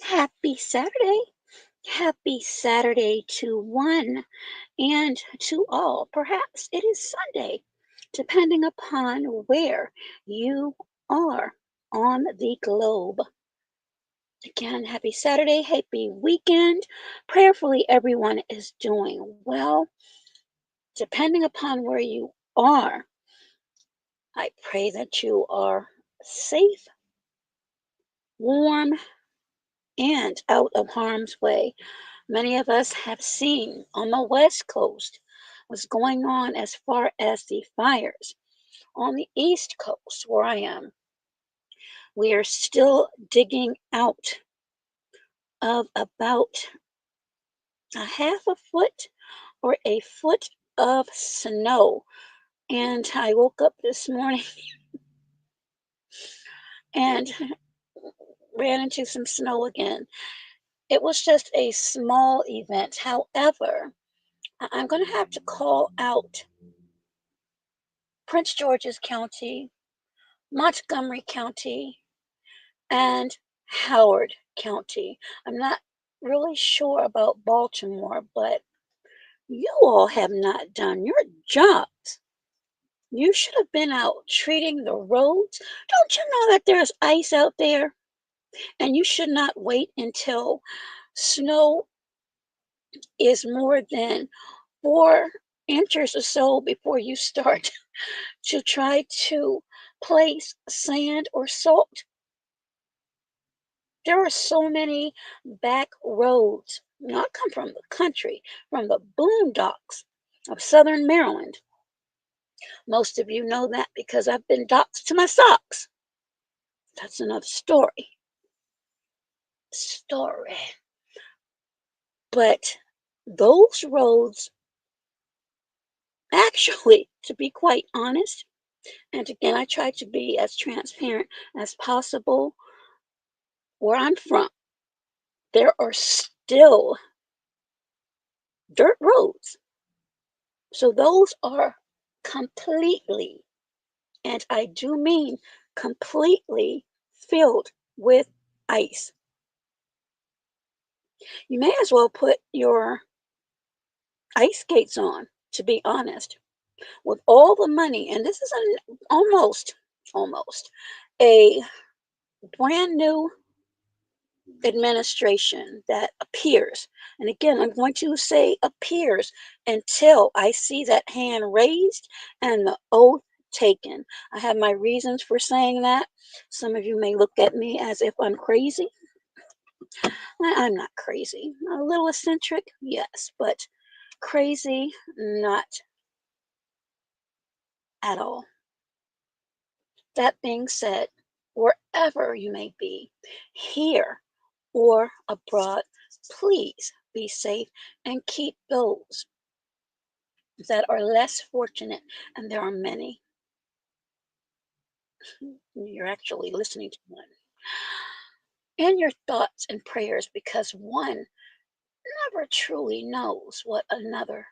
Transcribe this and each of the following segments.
Happy Saturday. Happy Saturday to one and to all. Perhaps it is Sunday, depending upon where you are on the globe. Again, happy Saturday, happy weekend. Prayerfully, everyone is doing well. Depending upon where you are, I pray that you are safe, warm, and out of harm's way. Many of us have seen on the West Coast what's going on as far as the fires. On the East Coast, where I am, we are still digging out of about a half a foot or a foot of snow. And I woke up this morning and ran into some snow again. It was just a small event. However, I'm going to have to call out Prince George's County, Montgomery County, and Howard County. I'm not really sure about Baltimore, but you all have not done your jobs. You should have been out treating the roads. Don't you know that there's ice out there? And you should not wait until snow is more than 4 inches or so before you start to try to place sand or salt. There are so many back roads. Now, I come from the country, from the boondocks of Southern Maryland. Most of you know that because I've been doxxed to my socks. That's another story. Story. But those roads, actually, to be quite honest, and again, I try to be as transparent as possible. Where I'm from, there are still dirt roads. So those are completely, and I do mean completely, filled with ice. You may as well put your ice skates on, to be honest. With all the money, and this is almost a brand new administration that appears. And again, I'm going to say appears until I see that hand raised and the oath taken. I have my reasons for saying that. Some of you may look at me as if I'm crazy. I'm not crazy. A little eccentric, yes, but crazy, not at all. That being said, wherever you may be, here or abroad, please be safe and keep those that are less fortunate, and there are many. You're actually listening to one. In your thoughts and prayers, because one never truly knows what another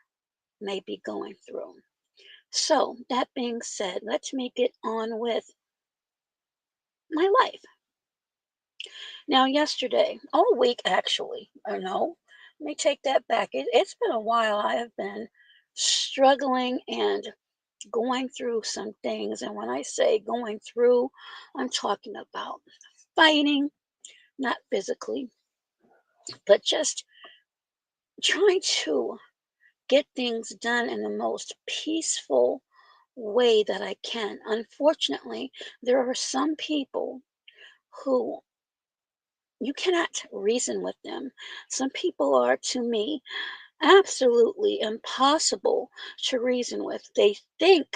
may be going through. So, that being said, let's make it on with my life. Now, yesterday, all week actually, or no, let me take that back. It's been a while. I have been struggling and going through some things. And when I say going through, I'm talking about fighting, not physically, but just trying to get things done in the most peaceful way that I can. Unfortunately, there are some people who you cannot reason with them. Some people are, to me, absolutely impossible to reason with. They think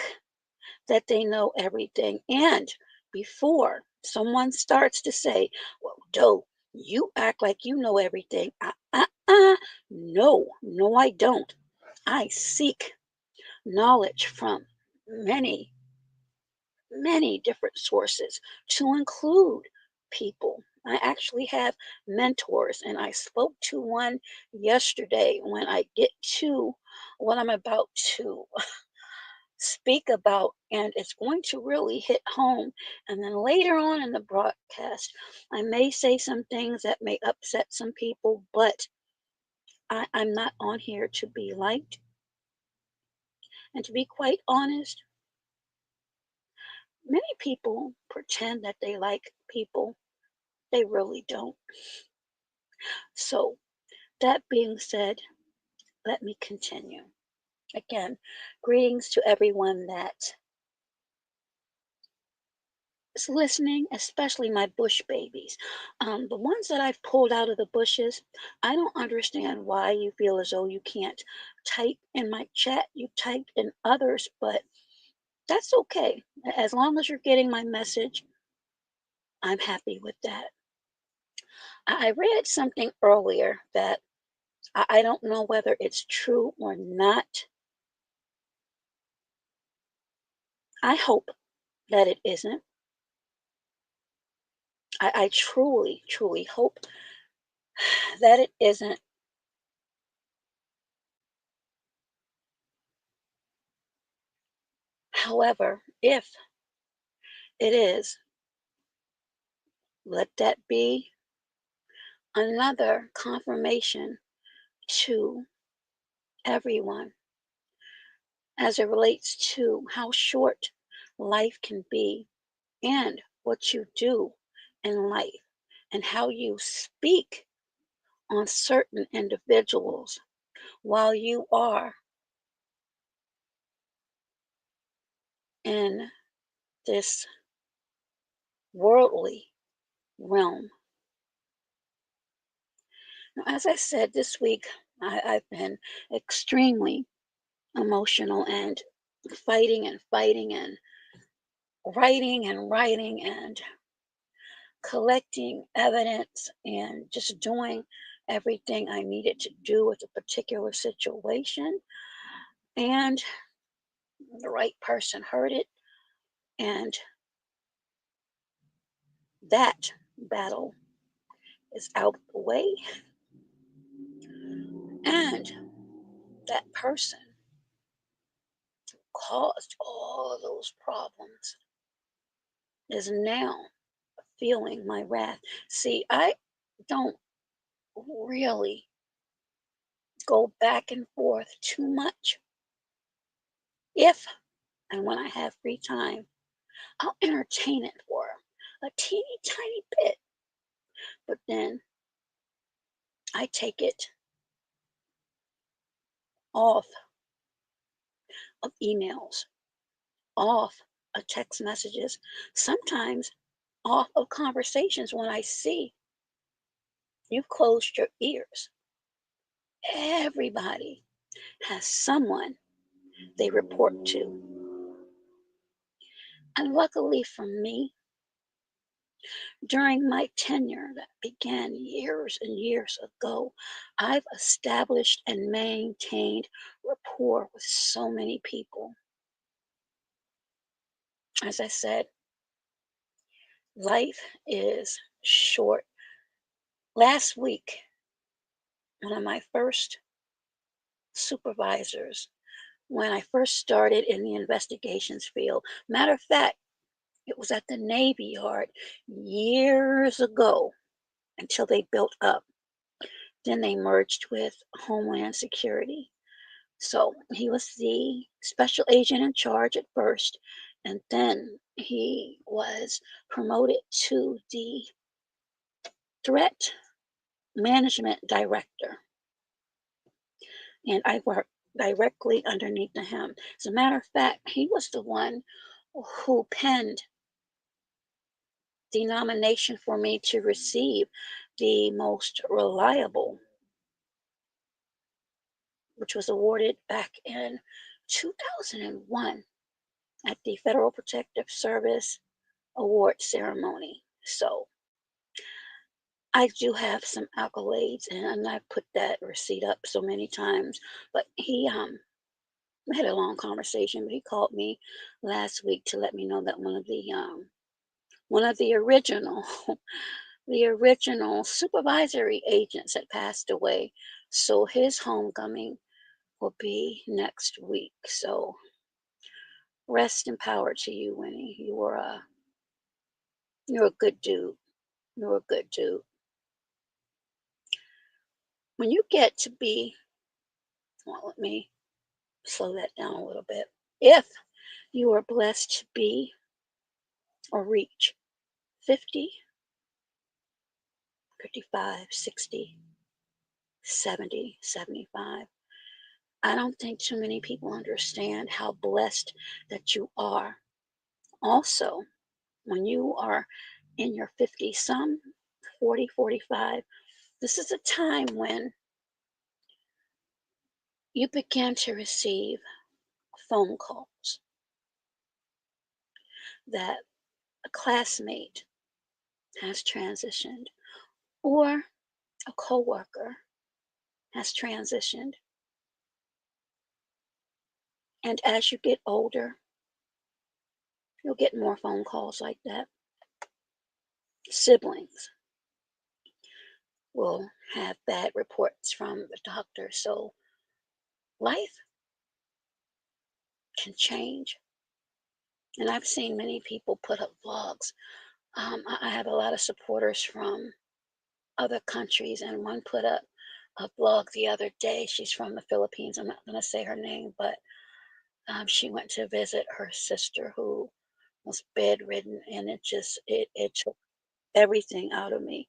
that they know everything. And before someone starts to say, well, Doe, you act like you know everything. No, no, I don't. I seek knowledge from many, many different sources to include people. I actually have mentors, and I spoke to one yesterday when I get to what I'm about to speak about, and it's going to really hit home. And then later on in the broadcast, I may say some things that may upset some people, but I'm not on here to be liked. And to be quite honest, many people pretend that they like people, they really don't. So, that being said, let me continue. Again, greetings to everyone that is listening, especially my bush babies. The ones that I've pulled out of the bushes, I don't understand why you feel as though you can't type in my chat. You typed in others, but that's okay. As long as you're getting my message, I'm happy with that. I read something earlier that I don't know whether it's true or not. I hope that it isn't. I truly, truly hope that it isn't. However, if it is, let that be another confirmation to everyone as it relates to how short life can be and what you do in life and how you speak on certain individuals while you are in this worldly realm. Now, as I said this week, I've been extremely emotional and fighting and writing and collecting evidence and just doing everything I needed to do with a particular situation. And the right person heard it, and that battle is out of the way. And that person caused all of those problems is now feeling my wrath. See, I don't really go back and forth too much. If and when I have free time, I'll entertain it for a teeny tiny bit, but then I take it off of emails, off of text messages, sometimes off of conversations when I see you've closed your ears. Everybody has someone they report to. And luckily for me, during my tenure that began years and years ago, I've established and maintained rapport with so many people. As I said, life is short. Last week, one of my first supervisors, when I first started in the investigations field, matter of fact, it was at the Navy Yard years ago until they built up. Then they merged with Homeland Security. So he was the special agent in charge at first, and then he was promoted to the threat management director. And I worked directly underneath him. As a matter of fact, he was the one who penned the nomination for me to receive the most reliable, which was awarded back in 2001 at the Federal Protective Service award ceremony. So I do have some accolades, and I put that receipt up so many times. But he we had a long conversation, but he called me last week to let me know that one of the original the original supervisory agents had passed away. So his homecoming will be next week. So Rest and power to you, Winnie. You're a good dude. You're a good dude. When you get to be, well, let me slow that down a little bit. If you are blessed to be or reach 50, 55, 60, 70, 75, I don't think too many people understand how blessed that you are. Also, when you are in your 50s, some 40, 45, this is a time when you begin to receive phone calls that a classmate has transitioned or a coworker has transitioned. And as you get older, you'll get more phone calls like that. Siblings will have bad reports from the doctor. So life can change. And I've seen many people put up vlogs. I have a lot of supporters from other countries, and one put up a vlog the other day. She's from the Philippines. I'm not going to say her name, but she went to visit her sister who was bedridden, and it took everything out of me.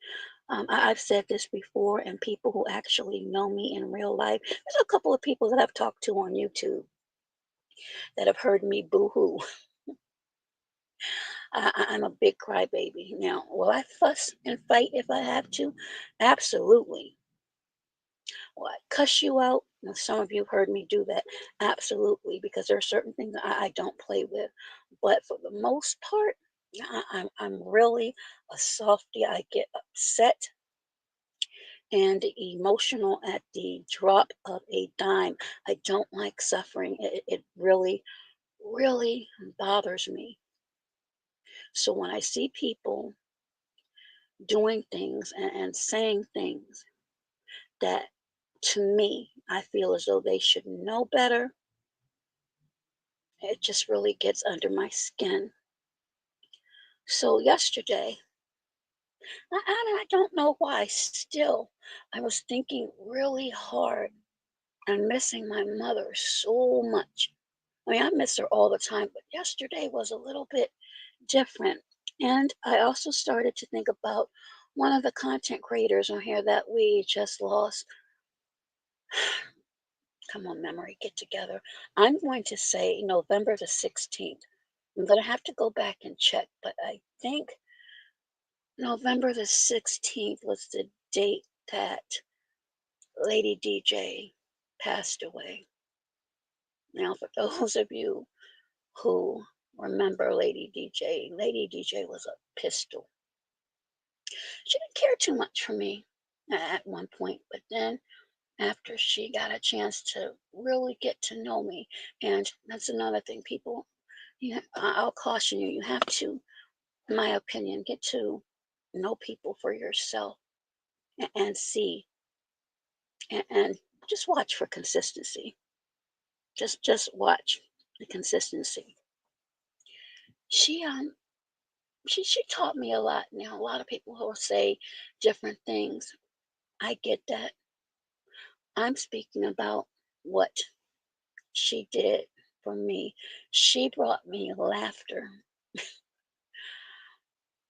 I've said this before, and people who actually know me in real life, there's a couple of people that I've talked to on YouTube that have heard me boo-hoo. I'm a big crybaby. Now, will I fuss and fight if I have to? Absolutely. Will I cuss you out? Now, some of you have heard me do that. Absolutely, because there are certain things I don't play with. But for the most part, I'm really a softie. I get upset and emotional at the drop of a dime. I don't like suffering. It really, really bothers me. So when I see people doing things and saying things that to me, I feel as though they should know better, it just really gets under my skin. So yesterday, I don't know why, still, I was thinking really hard and missing my mother so much. I mean, I miss her all the time, but yesterday was a little bit different. And I also started to think about one of the content creators on here that we just lost. Come on, memory, get together. I'm going to say November the 16th. I'm going to have to go back and check, but I think November the 16th was the date that Lady DJ passed away. Now, for those of you who remember Lady DJ was a pistol. She didn't care too much for me at one point, but then after she got a chance to really get to know me, and that's another thing, people, I'll caution you, you have to, in my opinion, get to know people for yourself and see and just watch for consistency. Just watch the consistency. She she taught me a lot. Now a lot of people will say different things. I get that. I'm speaking about what she did for me. She brought me laughter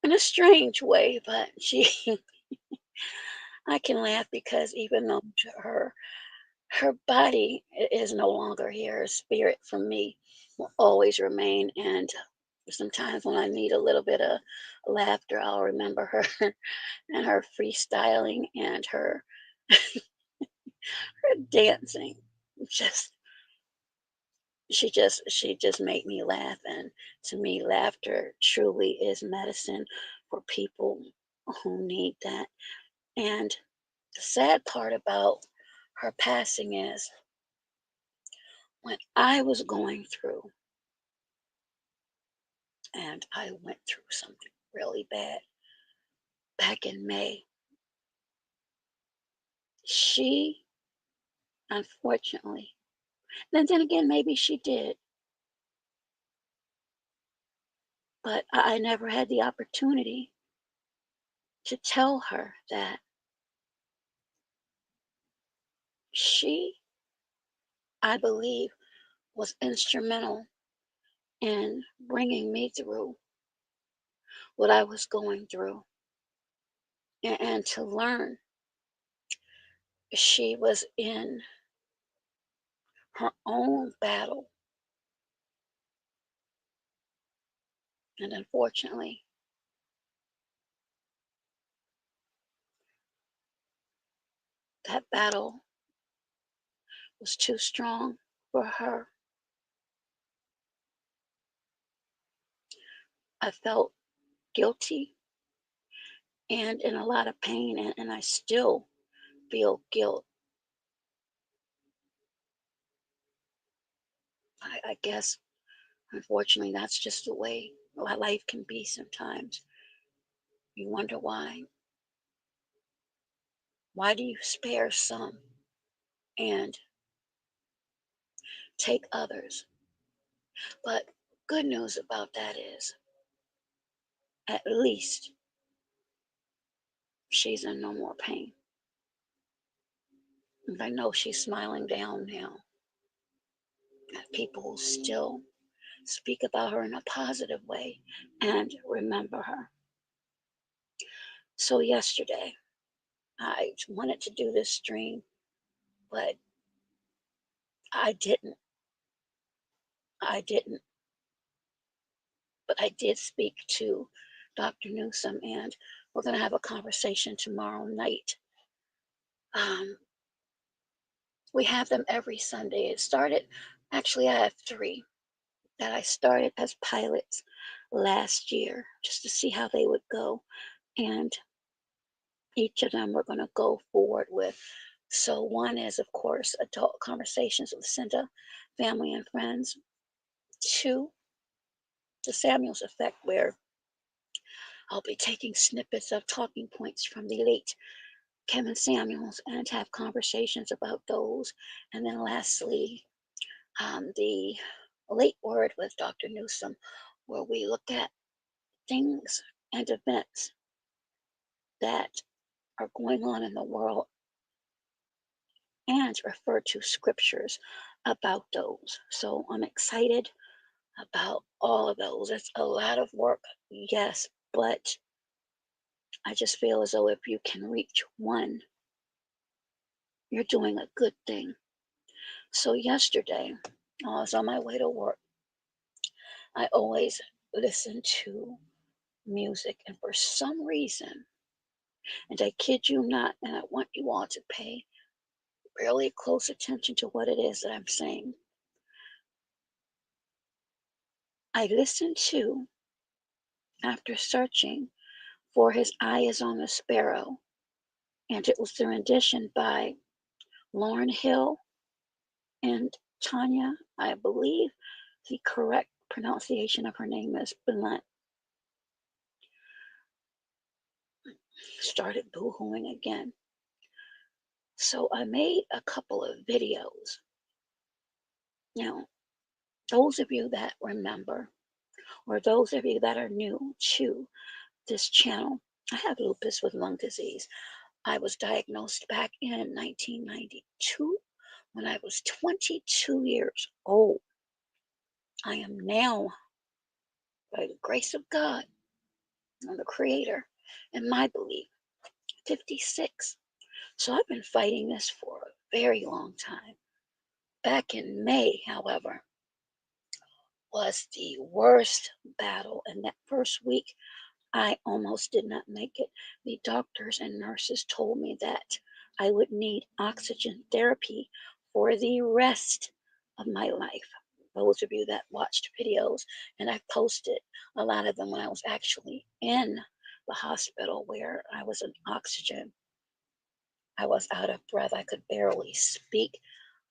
in a strange way, but she I can laugh because even though her body is no longer here, her spirit for me will always remain. And sometimes when I need a little bit of laughter, I'll remember her and her freestyling and her dancing. Just she just made me laugh, and to me laughter truly is medicine for people who need that. And the sad part about her passing is when I was going through, and I went through something really bad back in May, she unfortunately, then again maybe she did, But I never had the opportunity to tell her that she, I believe, was instrumental in bringing me through what I was going through, and to learn she was in her own battle. And unfortunately, that battle was too strong for her. I felt guilty and in a lot of pain, and I still feel guilt. I guess, unfortunately, that's just the way life can be sometimes. You wonder why. Why do you spare some and take others? But good news about that is, at least she's in no more pain. And I know she's smiling down now at people who still speak about her in a positive way and remember her. So, yesterday, I wanted to do this stream, but I didn't. I didn't. But I did speak to Dr. Newsom, and we're going to have a conversation tomorrow night. Um, we have them every Sunday. It started, actually, I have three that I started as pilots last year just to see how they would go. And each of them we're going to go forward with. So, one is, of course, Adult Conversations with Cinda, Family and Friends. Two, The Samuels Effect, where I'll be taking snippets of talking points from the late Kevin Samuels and have conversations about those. And then lastly, the late word with Dr. Newsom, where we look at things and events that are going on in the world and refer to scriptures about those. So I'm excited about all of those. It's a lot of work, yes, but I just feel as though if you can reach one, you're doing a good thing. So yesterday, I was on my way to work. I always listen to music, and for some reason, and I kid you not, and I want you all to pay really close attention to what it is that I'm saying. I listened to, after searching for His Eye is on the Sparrow, and it was the rendition by Lauren Hill and Tanya, I believe the correct pronunciation of her name is Blunt. Started boohooing again. So I made a couple of videos. Now, those of you that remember, or those of you that are new to this channel, I have lupus with lung disease. I was diagnosed back in 1992 when I was 22 years old. I am now, by the grace of God and the Creator, and my belief, 56. So I've been fighting this for a very long time. Back in May, however, was the worst battle. And that first week, I almost did not make it. The doctors and nurses told me that I would need oxygen therapy for the rest of my life. Those of you that watched videos, and I've posted a lot of them when I was actually in the hospital where I was on oxygen. I was out of breath. I could barely speak.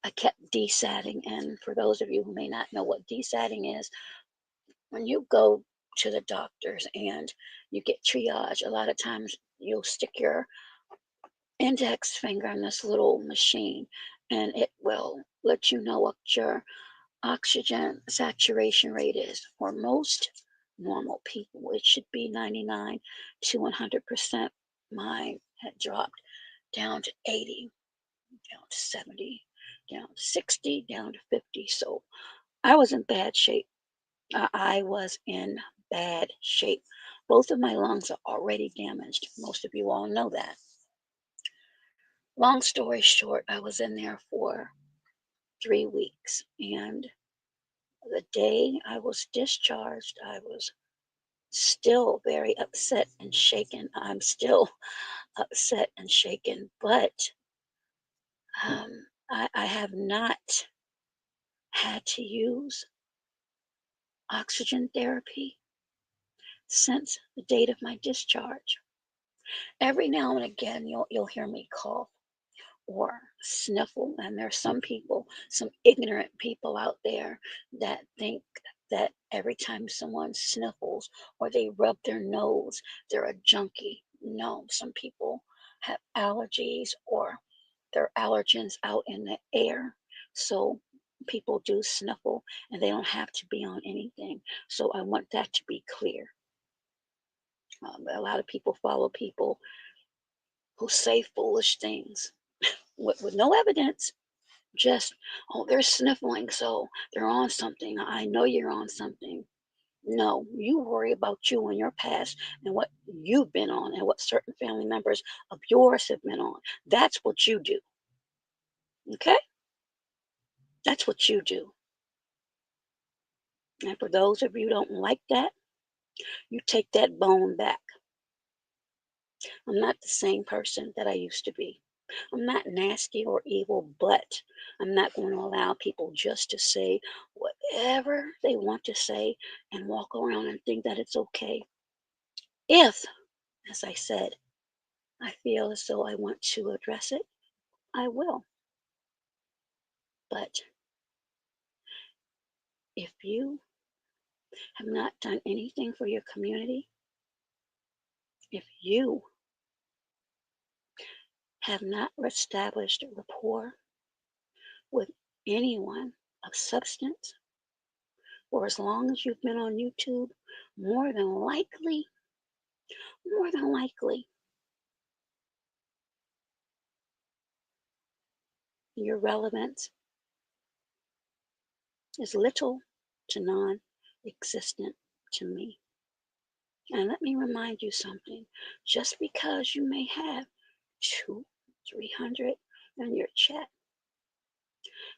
I kept desatting. And for those of you who may not know what desatting is, when you go to the doctors and you get triage, a lot of times you'll stick your index finger in this little machine and it will let you know what your oxygen saturation rate is. For most normal people. It should be 99 to 100%. Mine had dropped down to 80, down to 70, down to 60, down to 50. So I was in bad shape. I was in bad shape. Both of my lungs are already damaged. Most of you all know that. Long story short, I was in there for 3 weeks. And the day I was discharged, I was still very upset and shaken. I'm still upset and shaken, but I have not had to use oxygen therapy since the date of my discharge. Every now and again, you'll hear me cough or sniffle, and there's some people, some ignorant people out there that think that every time someone sniffles or they rub their nose, they're a junkie. No, some people have allergies or there are allergens out in the air. So people do sniffle and they don't have to be on anything. So I want that to be clear. A lot of people follow people who say foolish things with no evidence. Just, oh, they're sniffling, so they're on something. I know you're on something. No, you worry about you and your past and what you've been on and what certain family members of yours have been on. That's what you do. Okay? That's what you do. And for those of you who don't like that, you take that bone back. I'm not the same person that I used to be. I'm not nasty or evil, but I'm not going to allow people just to say whatever they want to say and walk around and think that it's okay. If, as I said, I feel as though I want to address it, I will. But if you have not done anything for your community, if you have not established rapport with anyone of substance, for as long as you've been on YouTube, more than likely, more than likely, your relevance is little to non existent to me. And let me remind you something just because you may have two, 300 in your chat,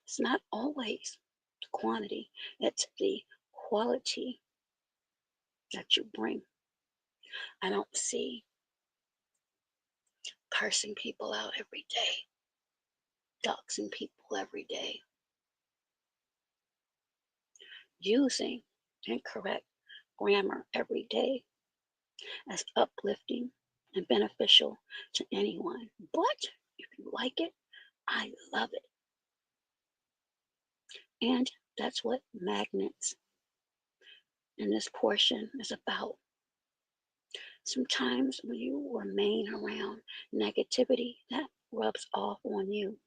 it's not always the quantity, it's the quality that you bring. I don't see cursing people out every day, doxing people every day, using incorrect grammar every day as uplifting and beneficial to anyone. But if you like it, I love it. And that's what magnets in this portion is about. Sometimes when you remain around negativity, that rubs off on you.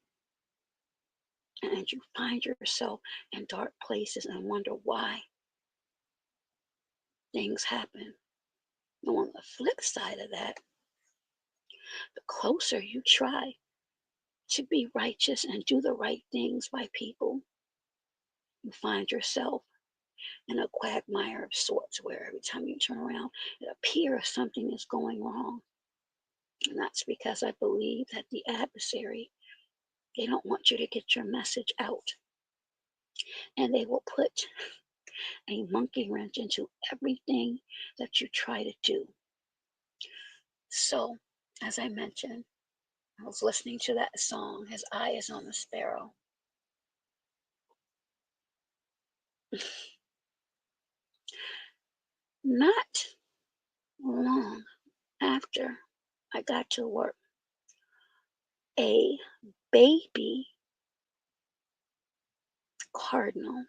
And you find yourself in dark places and wonder why things happen. And on the flip side of that, the closer you try to be righteous and do the right things by people, you find yourself in a quagmire of sorts where every time you turn around, it appears something is going wrong. And that's because I believe that the adversary, they don't want you to get your message out. And they will put a monkey wrench into everything that you try to do. So, as I mentioned, I was listening to that song, His Eye is on the Sparrow. Not long after I got to work, a baby cardinal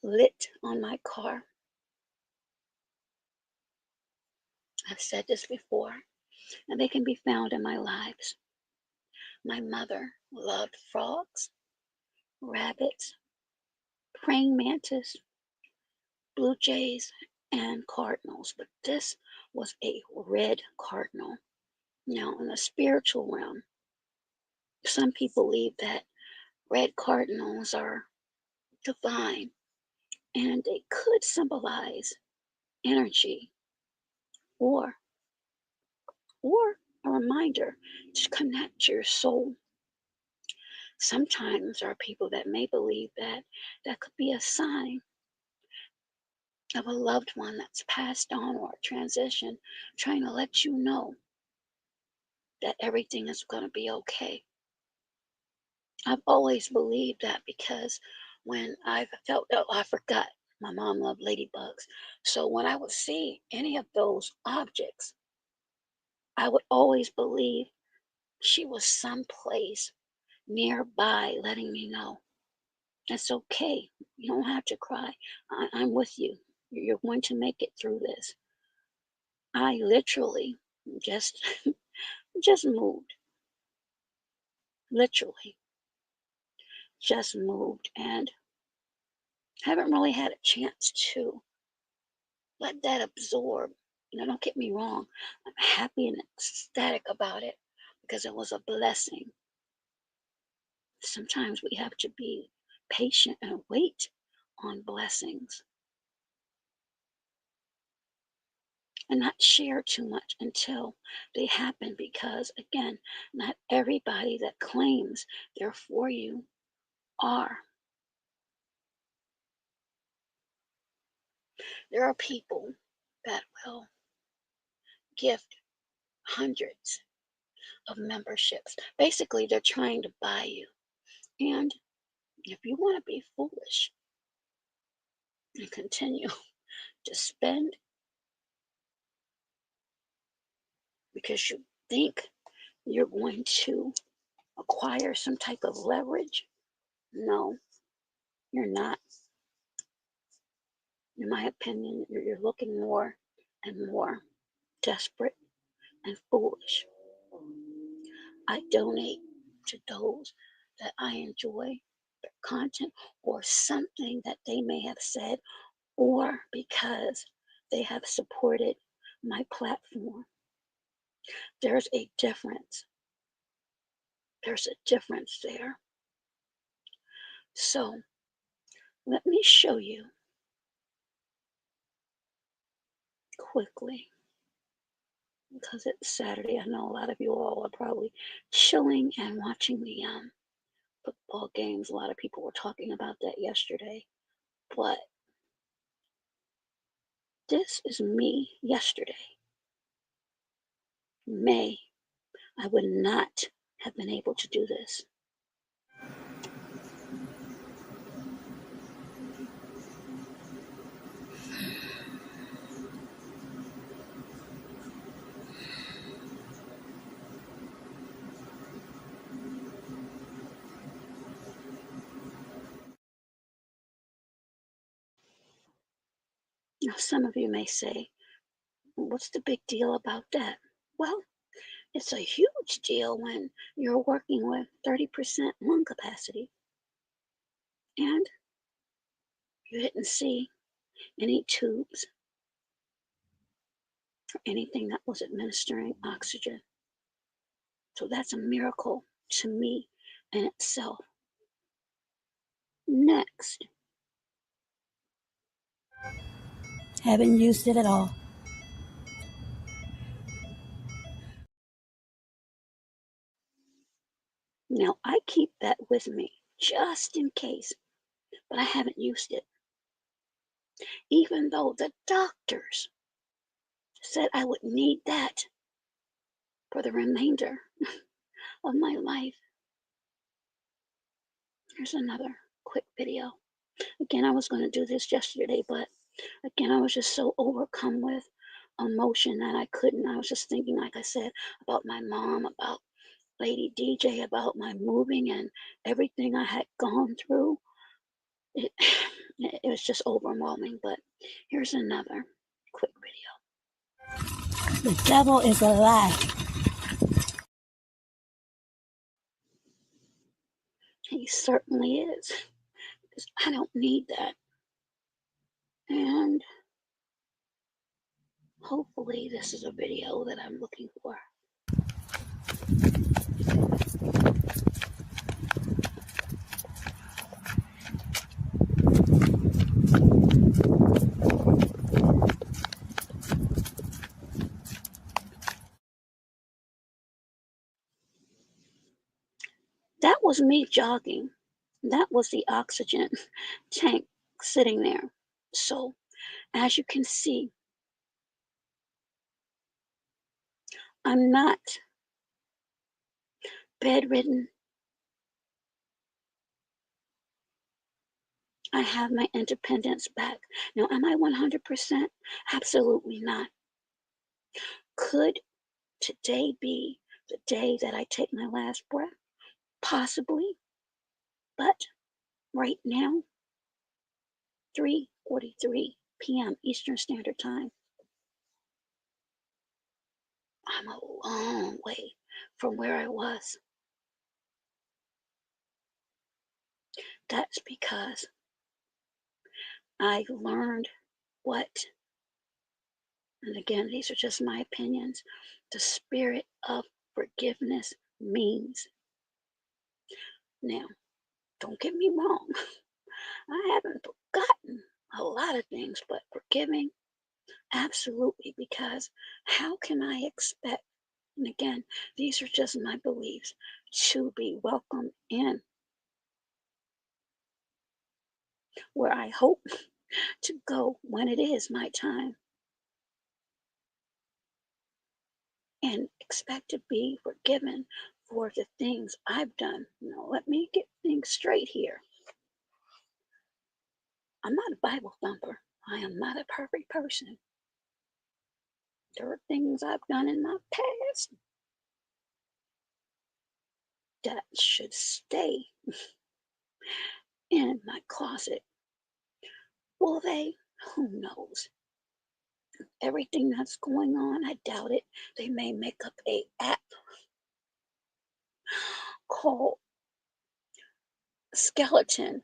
lit on my car. I've said this before, and they can be found in my lives. My mother loved frogs, rabbits, praying mantis, blue jays, and cardinals, but this was a red cardinal. Now, in the spiritual realm, some people believe that red cardinals are divine and they could symbolize energy or or a reminder to connect your soul. Sometimes there are people that may believe that that could be a sign of a loved one that's passed on or transition, trying to let you know that everything is going to be okay. I've always believed that because when I've felt, oh, I forgot, my mom loved ladybugs. So when I would see any of those objects, I would always believe she was someplace nearby letting me know it's okay. You don't have to cry. I'm with you. You're going to make it through this. I literally just just moved. Literally just moved and haven't really had a chance to let that absorb. Don't get me wrong. I'm happy and ecstatic about it because it was a blessing. Sometimes we have to be patient and wait on blessings and not share too much until they happen because, again, not everybody that claims they're for you are. There are people that will gift hundreds of memberships. Basically, they're trying to buy you. And if you want to be foolish and continue to spend because you think you're going to acquire some type of leverage, no, you're not. In my opinion, you're looking more and more desperate and foolish. I donate to those that I enjoy their content or something that they may have said, or because they have supported my platform. There's a difference. There's a difference there. So let me show you quickly because it's Saturday. I know a lot of you all are probably chilling and watching the football games. A lot of people were talking about that yesterday. But this is me yesterday. May, I would not have been able to do this. Now, some of you may say, what's the big deal about that? Well, it's a huge deal when you're working with 30% lung capacity and you didn't see any tubes or anything that was administering oxygen. So that's a miracle to me in itself. Next, Haven't used it at all. now I keep that with me just in case, but I haven't used it. Even though the doctors said I would need that for the remainder of my life. Here's another quick video. Again, I was going to do this yesterday, but again, I was just so overcome with emotion that I couldn't. I was just thinking, like I said, about my mom, about Lady DJ, about my moving and everything I had gone through. It, it was just overwhelming, but here's another quick video. The devil is a lie. He certainly is, because I don't need that. And Hopefully, this is a video that I'm looking for. That was me jogging. That was the oxygen tank sitting there. So, as you can see, I'm not bedridden. I have my independence back. Now, am I 100%? Absolutely not. Could today be the day that I take my last breath? Possibly. But right now, 3:43 p.m. Eastern Standard Time, I'm a long way from where I was. That's because I learned what, and again, these are just my opinions, the spirit of forgiveness means. Now, don't get me wrong, I haven't forgotten a lot of things, but forgiving, absolutely, because how can I expect, and again, these are just my beliefs, to be welcomed in where I hope to go when it is my time and expect to be forgiven for the things I've done. Now, let me get things straight here. I'm not a Bible thumper. I am not a perfect person. There are things I've done in my past that should stay in my closet. Will they? Who knows? Everything that's going on, I doubt it. They may make up a app called Skeleton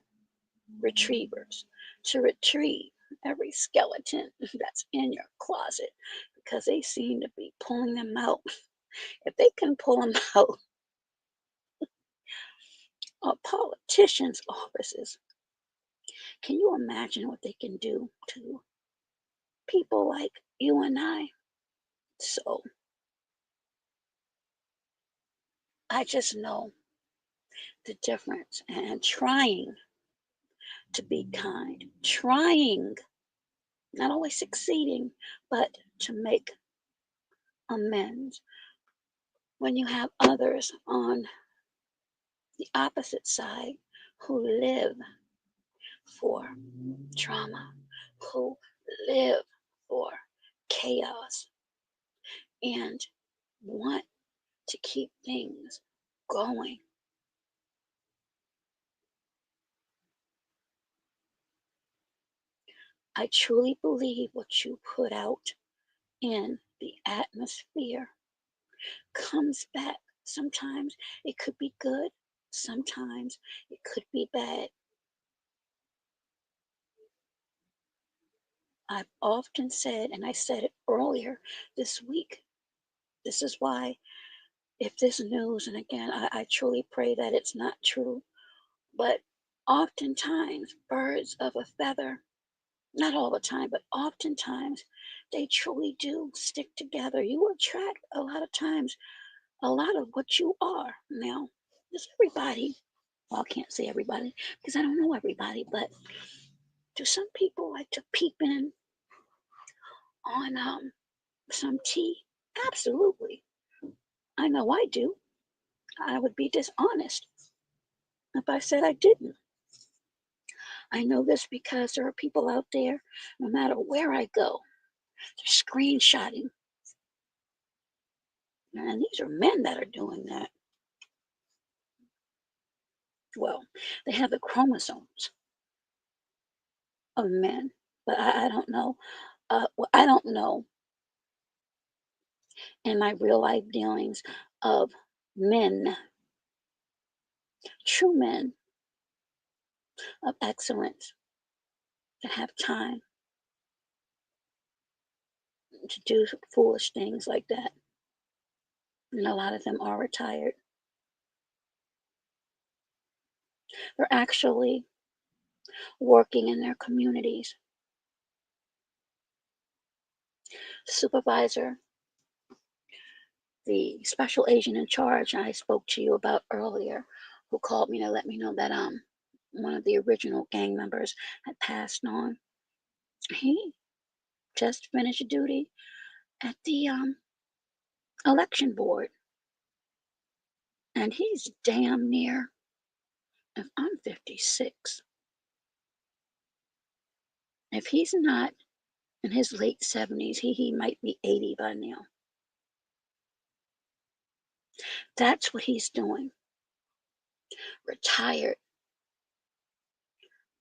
Retrievers to retrieve every skeleton that's in your closet because they seem to be pulling them out. If they can pull them out of politicians' offices, can you imagine what they can do to people like you and I? So I just know the difference and trying to be kind, trying, not always succeeding, but to make amends when you have others on the opposite side who live for trauma, who live for chaos, and want to keep things going. I truly believe what you put out in the atmosphere comes back. Sometimes it could be good, sometimes it could be bad. I've often said, and I said it earlier this week, this is why, if this news, and again, I truly pray that it's not true, but oftentimes birds of a feather, not all the time, but oftentimes they truly do stick together. You attract a lot of times a lot of what you are. Now, does everybody, well, I can't say everybody because I don't know everybody, but do some people like to peep in on some tea? Absolutely. I know I do. I would be dishonest if I said I didn't. I know this because there are people out there, no matter where I go, they're screenshotting. And these are men that are doing that. Well, they have the chromosomes of men, but I don't know. Well, I don't know in my real life dealings of men, true men of excellence that have time to do foolish things like that. And a lot of them are retired. They're actually working in their communities. Supervisor, the special agent in charge I spoke to you about earlier, who called me to let me know that one of the original gang members had passed on. He just finished duty at the election board, and he's damn near, if I'm 56, if he's not in his late 70s, he might be 80 by now. That's what he's doing. Retired,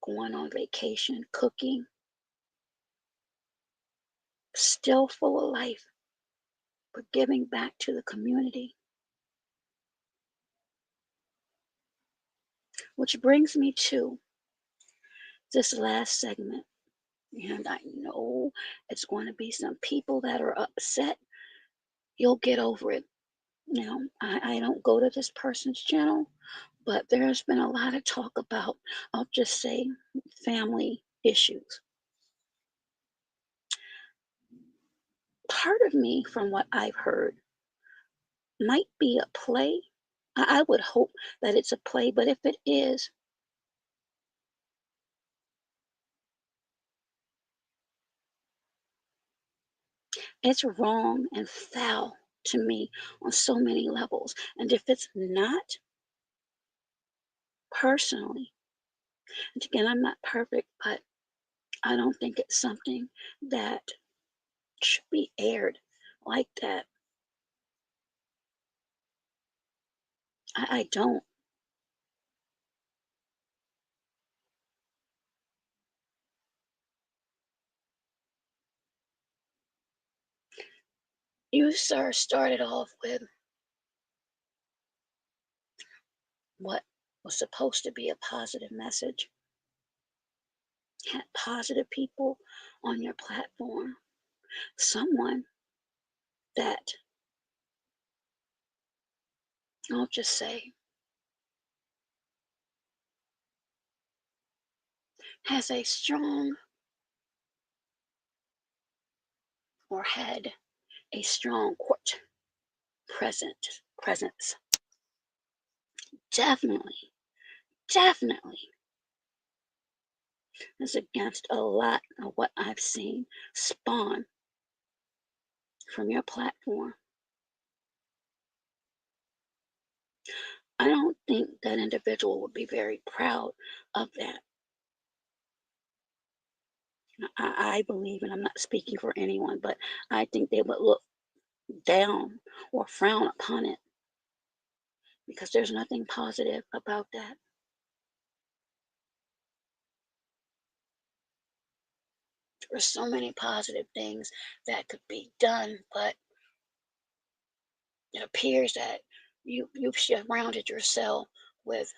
going on vacation, cooking, still full of life, but giving back to the community. Which brings me to this last segment. And I know it's going to be some people that are upset. You'll get over it. Now, I don't go to this person's channel, but there's been a lot of talk about, I'll just say, family issues. Part of me, from what I've heard, might be a play. I would hope that it's a play, but if it is, it's wrong and foul to me on so many levels. And if it's not, personally, and again, I'm not perfect, but I don't think it's something that should be aired like that. I don't. You, sir, started off with what was supposed to be a positive message, had positive people on your platform, someone that, I'll just say, has a strong or had a strong court presence. Definitely, definitely is against a lot of what I've seen spawn from your platform. I don't think that individual would be very proud of that. I believe, and I'm not speaking for anyone, but I think they would look down or frown upon it because there's nothing positive about that. There's so many positive things that could be done, but it appears that you've surrounded yourself with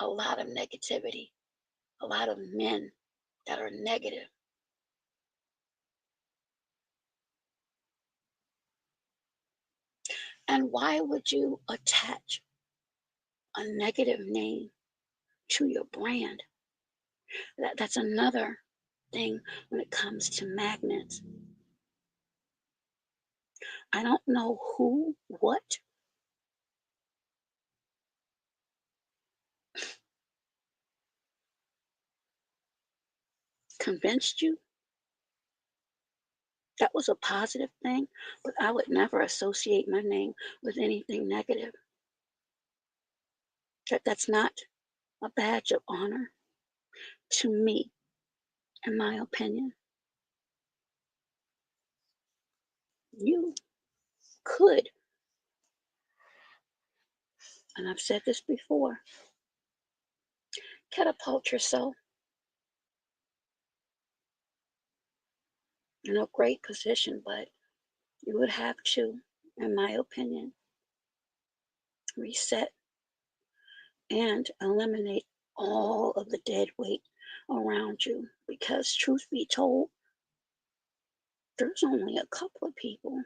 a lot of negativity, a lot of men that are negative. And why would you attach a negative name to your brand? That's another thing when it comes to magnets. I don't know who, what convinced you that was a positive thing, but I would never associate my name with anything negative. That's not a badge of honor to me, in my opinion. You could, and I've said this before, catapult yourself in a great position, but you would have to, in my opinion, reset and eliminate all of the dead weight around you. Because, truth be told, There's only a couple of people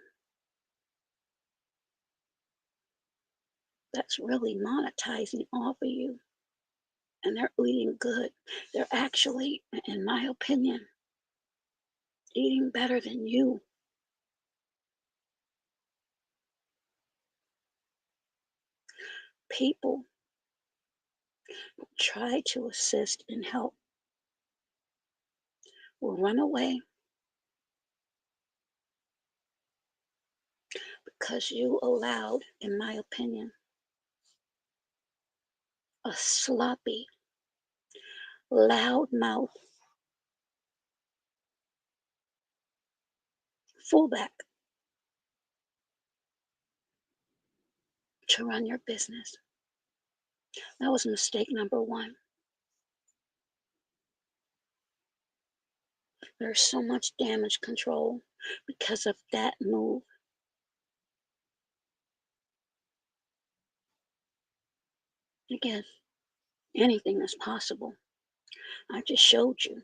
that's really monetizing off of you, and they're eating good. They're actually, in my opinion, eating better than you. People who try to assist and help will run away because you allowed, in my opinion, a sloppy, loudmouth fullback to run your business. That was mistake number one. There's so much damage control because of that move. Again, anything is possible. I just showed you.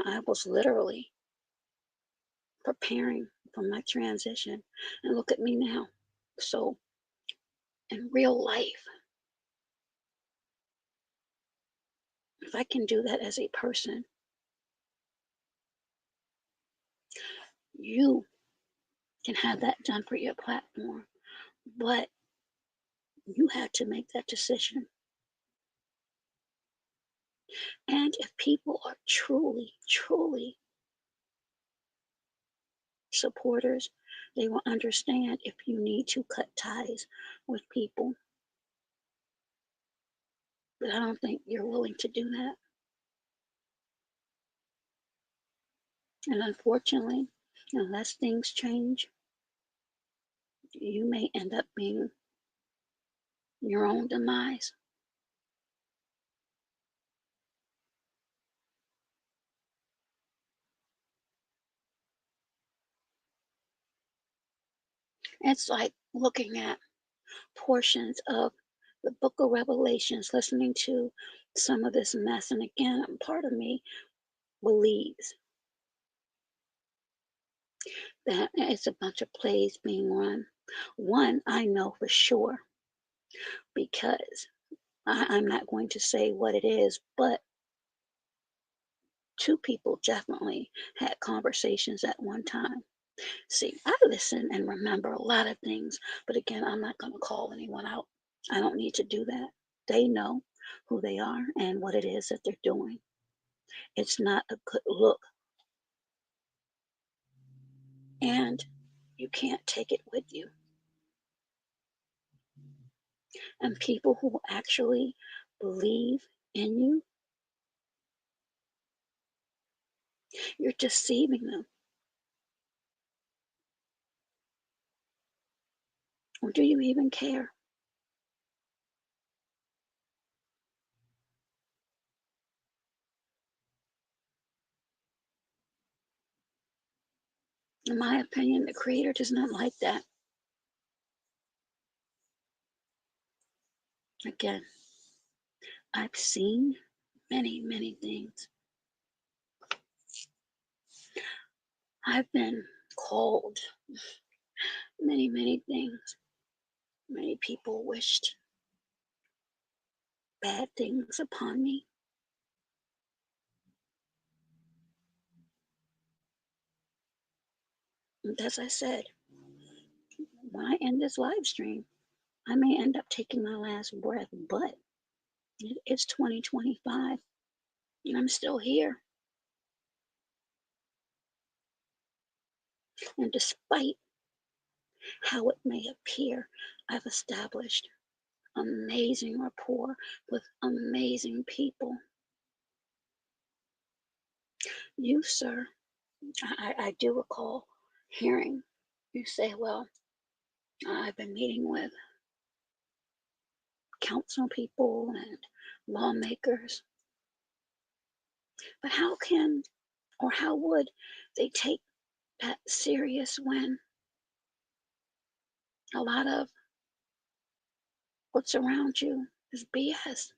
I was literally preparing for my transition, and look at me now. So, in real life, if I can do that as a person, you can have that done for your platform. But you had to make that decision. And if people are truly, truly supporters, they will understand if you need to cut ties with people. But I don't think you're willing to do that. And unfortunately, unless things change, you may end up being your own demise. It's like looking at portions of the book of Revelations, listening to some of this mess. And again, part of me believes that it's a bunch of plays being run. One, I know for sure because I'm not going to say what it is, but two people definitely had conversations at one time. See, I listen and remember a lot of things, but again, I'm not going to call anyone out. I don't need to do that. They know who they are and what it is that they're doing. It's not a good look, and you can't take it with you. And people who actually believe in you, you're deceiving them. Or do you even care? In my opinion, the creator does not like that. Again, I've seen many, many things. I've been called many, many things. Many people wished bad things upon me. And as I said, when I end this live stream, I may end up taking my last breath, but it's 2025 and I'm still here. And despite how it may appear, I've established amazing rapport with amazing people. You, sir, I do recall hearing you say, well, I've been meeting with council people and lawmakers, but how can or how would they take that serious when a lot of what's around you is BS?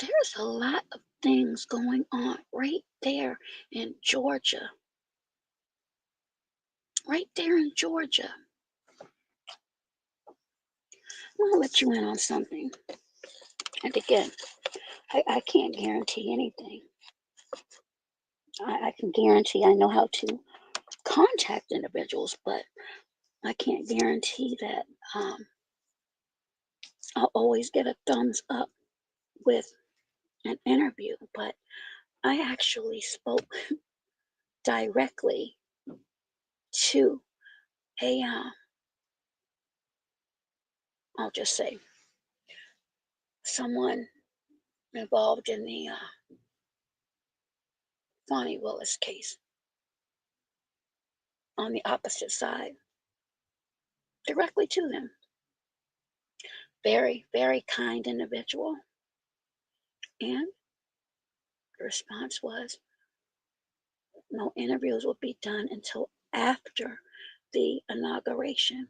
There's a lot of things going on right there in Georgia. Right there in Georgia. I'm going to let you in on something. And again, I can't guarantee anything. I can guarantee I know how to contact individuals, but I can't guarantee that I'll always get a thumbs up with an interview. But I actually spoke directly to a, I'll just say, someone involved in the Fonnie Willis case on the opposite side, directly to them. Very, very kind individual. And the response was no interviews will be done until after the inauguration.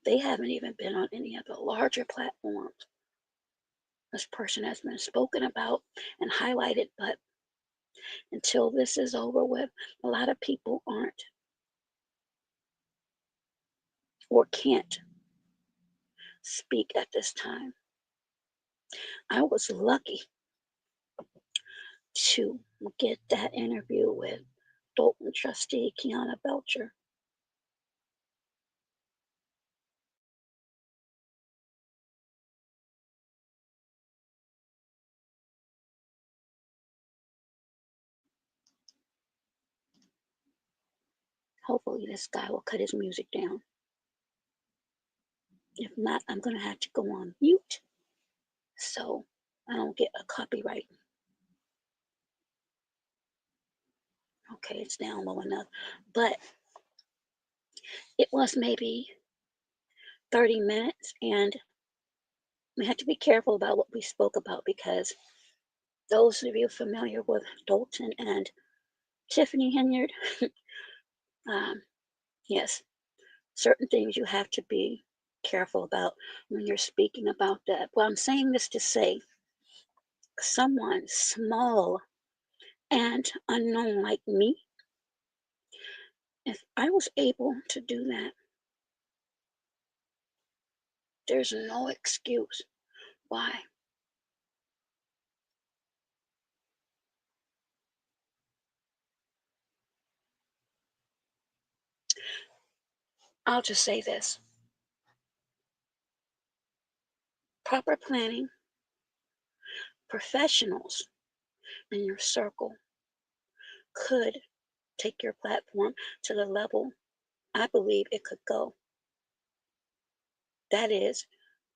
They haven't even been on any of the larger platforms. This person has been spoken about and highlighted, but until this is over with, a lot of people aren't or can't speak at this time. I was lucky to get that interview with Dalton trustee Kiana Belcher. Hopefully, this guy will cut his music down. If not, I'm going to have to go on mute so I don't get a copyright. Okay, it's down low enough. But it was maybe 30 minutes, and we had to be careful about what we spoke about because those of you familiar with Dalton and Tiffany Henyard, um, yes, certain things you have to be careful about when you're speaking about that. Well, I'm saying this to say someone small and unknown like me, if I was able to do that, there's no excuse why. I'll just say this: proper planning, professionals in your circle could take your platform to the level I believe it could go. That is,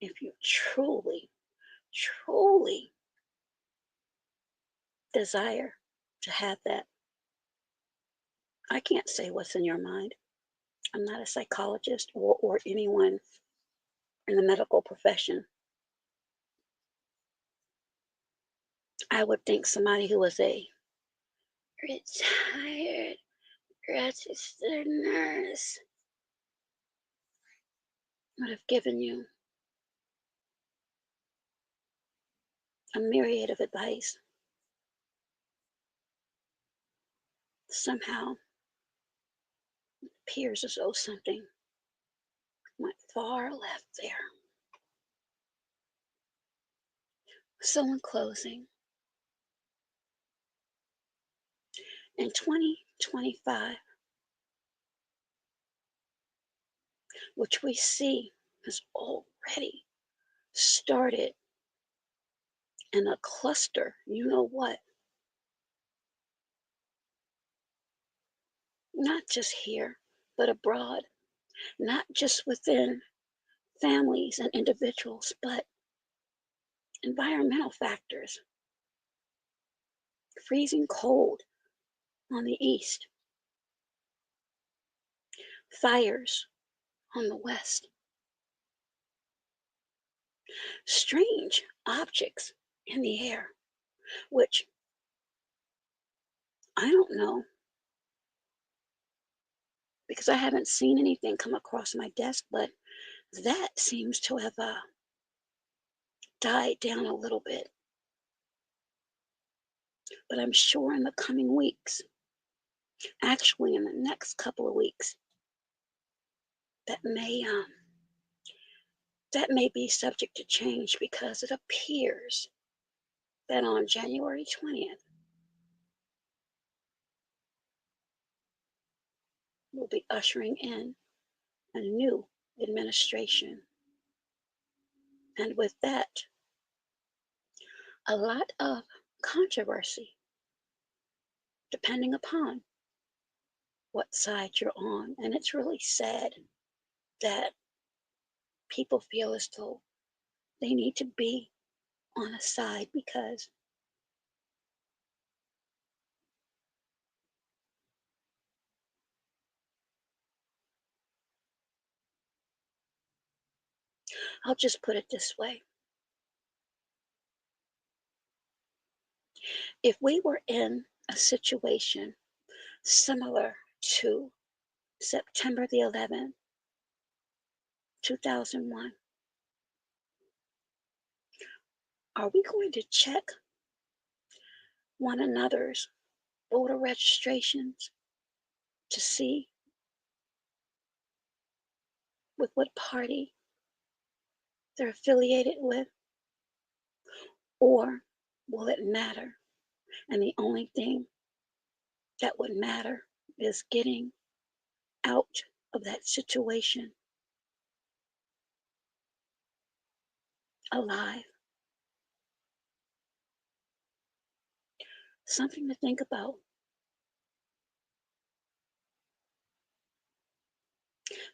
if you truly, truly desire to have that. I can't say what's in your mind. I'm not a psychologist or anyone in the medical profession. I would think somebody who was a retired registered nurse would have given you a myriad of advice. Somehow it appears as though something went far left there. So, in closing, in 2025, which we see has already started in a cluster, you know what? Not just here, but abroad, not just within families and individuals, but environmental factors, freezing cold on the east, fires on the west, strange objects in the air, which I don't know because I haven't seen anything come across my desk, but that seems to have died down a little bit. But I'm sure in the coming weeks, actually in the next couple of weeks, that may um, that may be subject to change because it appears that on January 20th, we'll be ushering in a new administration. And with that, a lot of controversy, depending upon what side you're on. And it's really sad that people feel as though they need to be on a side because I'll just put it this way. If we were in a situation similar to September the 11th, 2001, are we going to check one another's voter registrations to see with what party they're affiliated with? Or will it matter? And the only thing that would matter is getting out of that situation alive. Something to think about.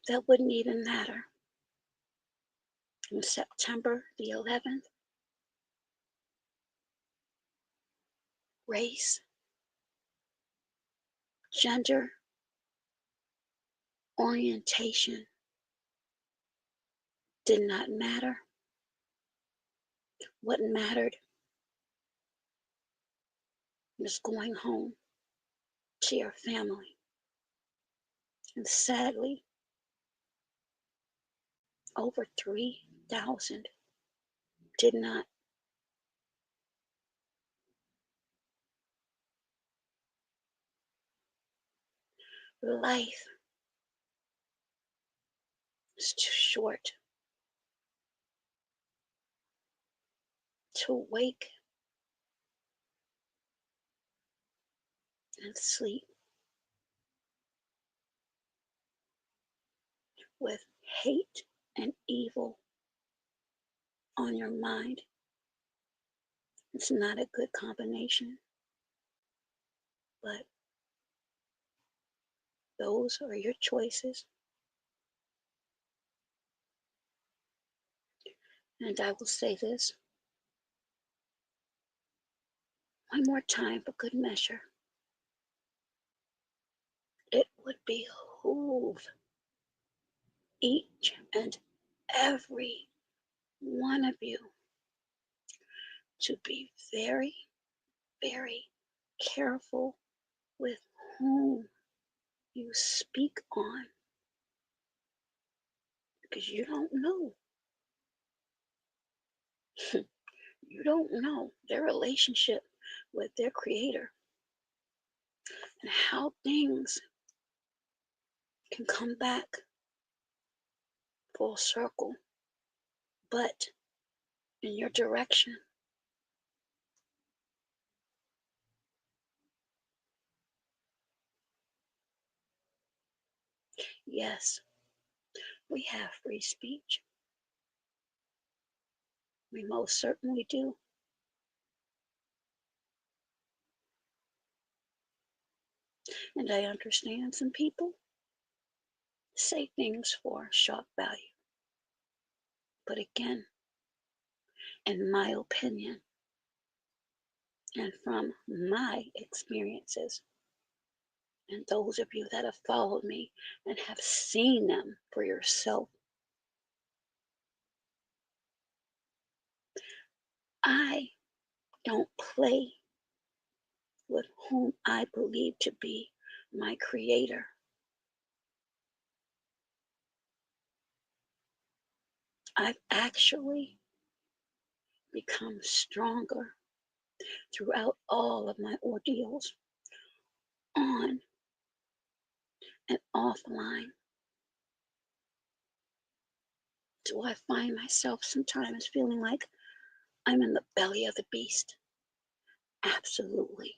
That wouldn't even matter on September the 11th. Race, gender, orientation did not matter. What mattered was going home to your family. And sadly, over 3,000 did not. Life is too short to wake and sleep with hate and evil on your mind. It's not a good combination, but those are your choices. And I will say this one more time for good measure. It would behoove each and every one of you to be very, very careful with whom you speak on because you don't know. You don't know their relationship with their creator and how things can come back full circle, but in your direction. Yes, we have free speech. We most certainly do. And I understand some people say things for shock value. But again, in my opinion, and from my experiences, and those of you that have followed me and have seen them for yourself, I don't play with whom I believe to be my creator. I've actually become stronger throughout all of my ordeals, on and offline. Do I find myself sometimes feeling like I'm in the belly of the beast? Absolutely.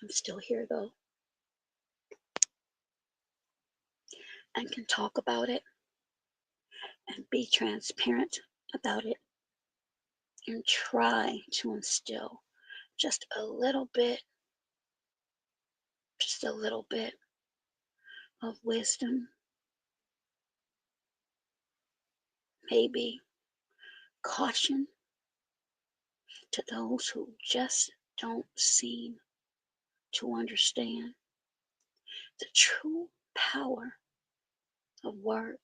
I'm still here though, and can talk about it and be transparent about it and try to instill just a little bit, just a little bit of wisdom, maybe caution to those who just don't seem to understand the true power of words.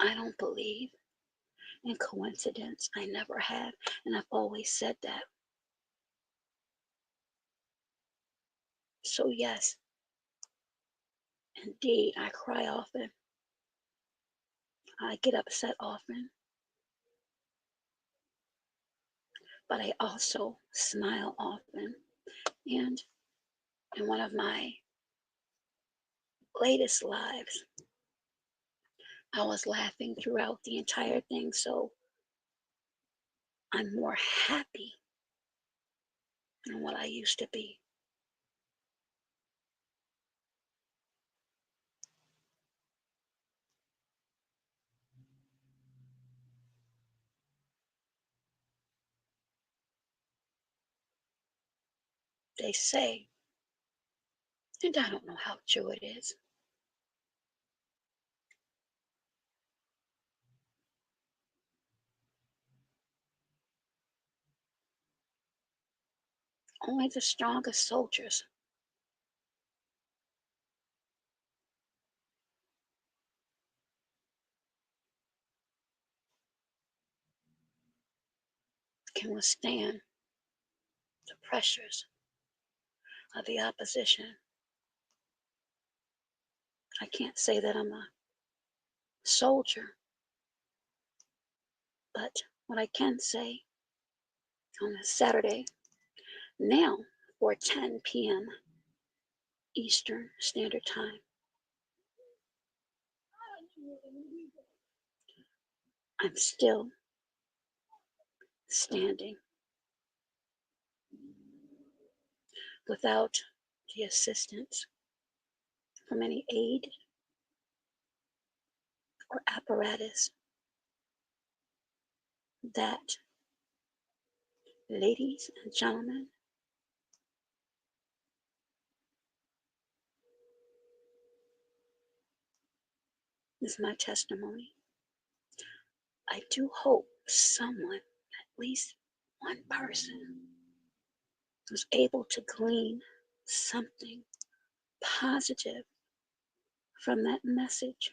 I don't believe in coincidence. I never have, and I've always said that. So, yes, indeed, I cry often. I get upset often, but I also smile often. And in one of my latest lives, I was laughing throughout the entire thing. So I'm more happy than what I used to be. They say, and I don't know how true it is, only the strongest soldiers can withstand the pressures of the opposition. I can't say that I'm a soldier, but what I can say on a Saturday, now 4:10 p.m. Eastern Standard Time, I'm still standing without the assistance from any aid or apparatus. That, ladies and gentlemen, is my testimony. I do hope someone, at least one person, was able to glean something positive from that message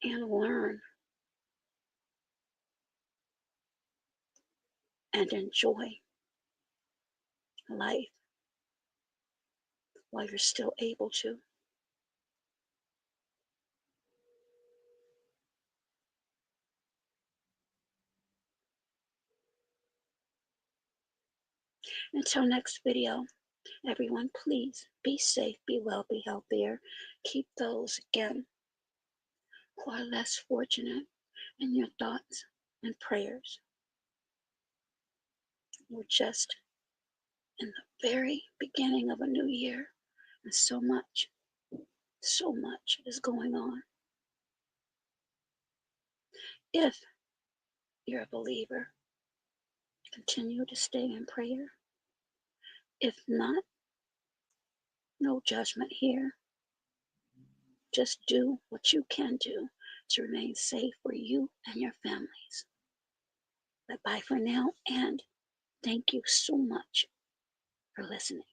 and learn and enjoy life while you're still able to. Until next video, everyone, please be safe, be well, be healthier. Keep those, again, who are less fortunate in your thoughts and prayers. We're just in the very beginning of a new year, and so much is going on. If you're a believer, continue to stay in prayer. If not, no judgment here. Just do what you can do to remain safe for you and your families. Bye bye for now, and thank you so much for listening.